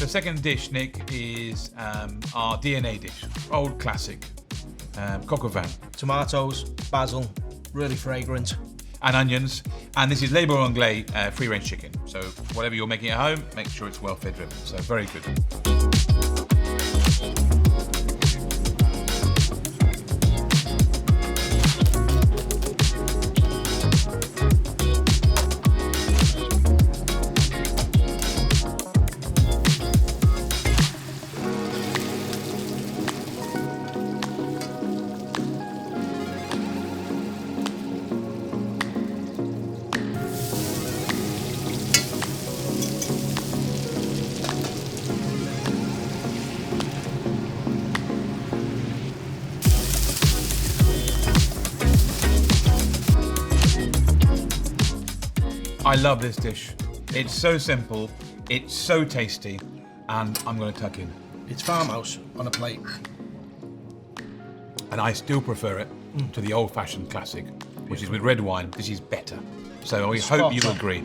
second dish, Nick, is our DNA dish, old classic, coq au vin. Tomatoes, basil, really fragrant. And onions. And this is Les Beurre Anglais free-range chicken. So whatever you're making at home, make sure it's welfare driven. So very good. I love this dish. It's so simple, it's so tasty, and I'm going to tuck in. It's farmhouse on a plate. And I still prefer it to the old-fashioned classic, which is with red wine. This is better. So we hope you'll agree.